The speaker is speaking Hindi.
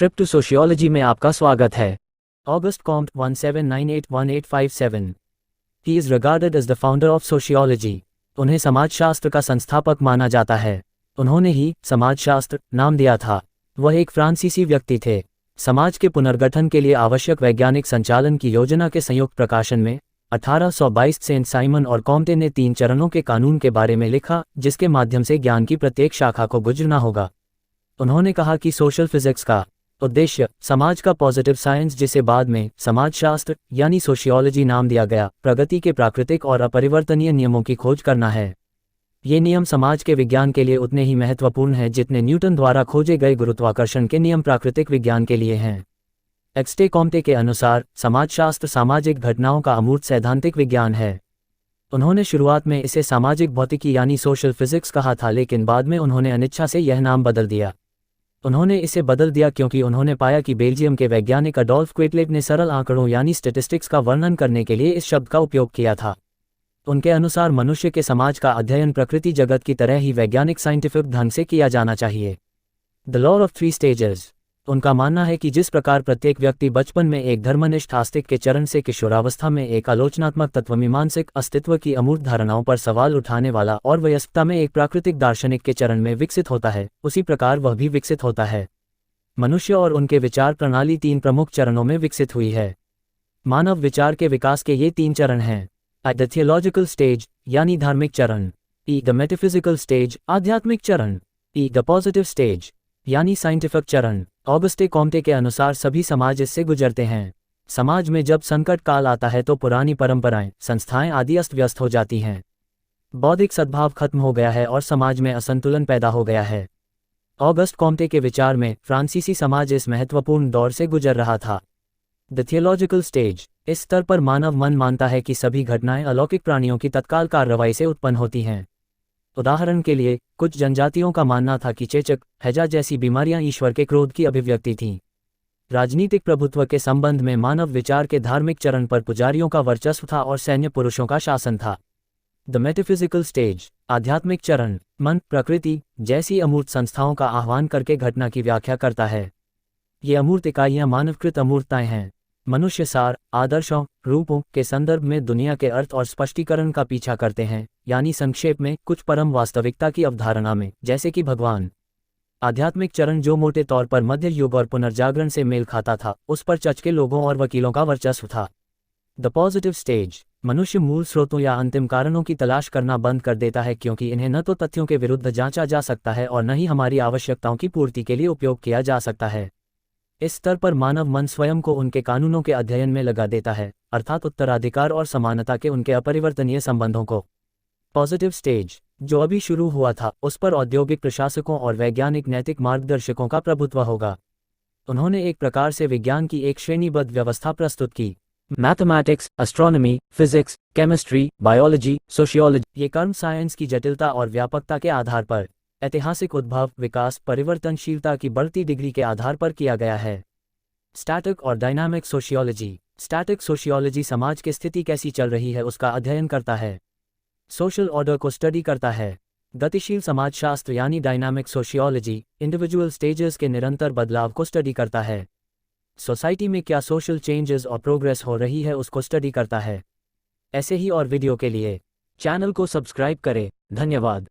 ट्रिप टू सोशियोलॉजी में आपका स्वागत है। August Comte 1798-1857। He is regarded as the founder of sociology. उन्हें समाजशास्त्र का संस्थापक माना जाता है। उन्होंने ही समाजशास्त्र नाम दिया था। वह एक फ्रांसीसी व्यक्ति थे। समाज के पुनर्गठन के लिए आवश्यक वैज्ञानिक संचालन की योजना के संयुक्त प्रकाशन में 1822 सेंट साइमन और कॉम्टे ने 3 चरणों के कानून के बारे में लिखा, जिसके माध्यम से ज्ञान की प्रत्येक शाखा को गुजरना होगा। उन्होंने कहा कि सोशल फिजिक्स का उद्देश्य समाज का पॉजिटिव साइंस, जिसे बाद में समाजशास्त्र यानी सोशियोलॉजी नाम दिया गया, प्रगति के प्राकृतिक और अपरिवर्तनीय नियमों की खोज करना है। ये नियम समाज के विज्ञान के लिए उतने ही महत्वपूर्ण हैं जितने न्यूटन द्वारा खोजे गए गुरुत्वाकर्षण के नियम प्राकृतिक विज्ञान के लिए हैं। एक्सटे कॉम्टे के अनुसार समाजशास्त्र सामाजिक घटनाओं का अमूर्त सैद्धांतिक विज्ञान है। उन्होंने शुरुआत में इसे सामाजिक भौतिकी यानी सोशल फिजिक्स कहा था, लेकिन बाद में उन्होंने अनिच्छा से यह नाम बदल दिया। उन्होंने इसे बदल दिया क्योंकि उन्होंने पाया कि बेल्जियम के वैज्ञानिक अडोल्फ क्वेटलेट ने सरल आंकड़ों यानी स्टैटिस्टिक्स का वर्णन करने के लिए इस शब्द का उपयोग किया था। उनके अनुसार मनुष्य के समाज का अध्ययन प्रकृति जगत की तरह ही वैज्ञानिक साइंटिफिक ढंग से किया जाना चाहिए। The law of 3 stages. उनका मानना है कि जिस प्रकार प्रत्येक व्यक्ति बचपन में एक धर्मनिष्ठ आस्तिक के चरण से किशोरावस्था में एक आलोचनात्मक तत्वमीमांसिक अस्तित्व की अमूर्त धारणाओं पर सवाल उठाने वाला और वयस्कता में एक प्राकृतिक दार्शनिक के चरण में विकसित होता है, उसी प्रकार वह भी विकसित होता है। मनुष्य और उनके विचार प्रणाली 3 प्रमुख चरणों में विकसित हुई है। मानव विचार के विकास के ये 3 चरण हैं। द थियोलॉजिकल स्टेज यानी धार्मिक चरण, द मेटाफिजिकल स्टेज आध्यात्मिक चरण, द पॉजिटिव स्टेज यानी साइंटिफिक चरण। ऑगस्टे कॉम्टे के अनुसार सभी समाज इससे गुजरते हैं। समाज में जब संकट काल आता है तो पुरानी परंपराएं, संस्थाएं आदि अस्त व्यस्त हो जाती हैं। बौद्धिक सद्भाव खत्म हो गया है और समाज में असंतुलन पैदा हो गया है। ऑगस्ट कॉम्टे के विचार में फ्रांसीसी समाज इस महत्वपूर्ण दौर से गुजर रहा था। The theological stage. इस स्तर पर मानव मन मानता है कि सभी घटनाएं अलौकिक प्राणियों की तत्काल कार्रवाई से उत्पन्न होती हैं। उदाहरण के लिए, कुछ जनजातियों का मानना था कि चेचक, हैजा जैसी बीमारियां ईश्वर के क्रोध की अभिव्यक्ति थीं। राजनीतिक प्रभुत्व के संबंध में मानव विचार के धार्मिक चरण पर पुजारियों का वर्चस्व था और सैन्य पुरुषों का शासन था। द मेटाफिजिकल स्टेज आध्यात्मिक चरण। मन, प्रकृति जैसी अमूर्त संस्थाओं का आह्वान करके घटना की व्याख्या करता है। ये अमूर्त इकाइयां मानवकृत अमूर्तताएं हैं। मनुष्य सार, आदर्शों, रूपों के संदर्भ में दुनिया के अर्थ और स्पष्टीकरण का पीछा करते हैं, यानी संक्षेप में कुछ परम वास्तविकता की अवधारणा में, जैसे कि भगवान। आध्यात्मिक चरण, जो मोटे तौर पर मध्य युग और पुनर्जागरण से मेल खाता था, उस पर चर्च के लोगों और वकीलों का वर्चस्व था। The positive stage. मनुष्य मूल स्रोतों या अंतिम कारणों की तलाश करना बंद कर देता है, क्योंकि इन्हें न तो तथ्यों के विरुद्ध जांचा जा सकता है और न ही हमारी आवश्यकताओं की पूर्ति के लिए उपयोग किया जा सकता है। इस स्तर पर मानव मन स्वयं को उनके कानूनों के अध्ययन में लगा देता है, अर्थात उत्तराधिकार और समानता के उनके अपरिवर्तनीय संबंधों को। पॉजिटिव स्टेज, जो अभी शुरू हुआ था, उस पर औद्योगिक प्रशासकों और वैज्ञानिक नैतिक मार्गदर्शकों का प्रभुत्व होगा। उन्होंने एक प्रकार से विज्ञान की एक श्रेणीबद्ध व्यवस्था प्रस्तुत की। Mathematics, astronomy, physics, chemistry, biology, sociology, ये कर्म साइंस की जटिलता और व्यापकता के आधार पर, ऐतिहासिक उद्भव, विकास, परिवर्तनशीलता की बढ़ती डिग्री के आधार पर किया गया है। स्टैटिक और डायनामिक सोशियोलॉजी। स्टैटिक सोशियोलॉजी समाज की स्थिति कैसी चल रही है उसका अध्ययन करता है, सोशल ऑर्डर को स्टडी करता है। गतिशील समाजशास्त्र यानी डायनामिक सोशियोलॉजी इंडिविजुअल स्टेजेस के निरंतर बदलाव को स्टडी करता है। सोसाइटी में क्या सोशल चेंजेस और प्रोग्रेस हो रही है उसको स्टडी करता है। ऐसे ही और वीडियो के लिए चैनल को सब्सक्राइब करें। धन्यवाद।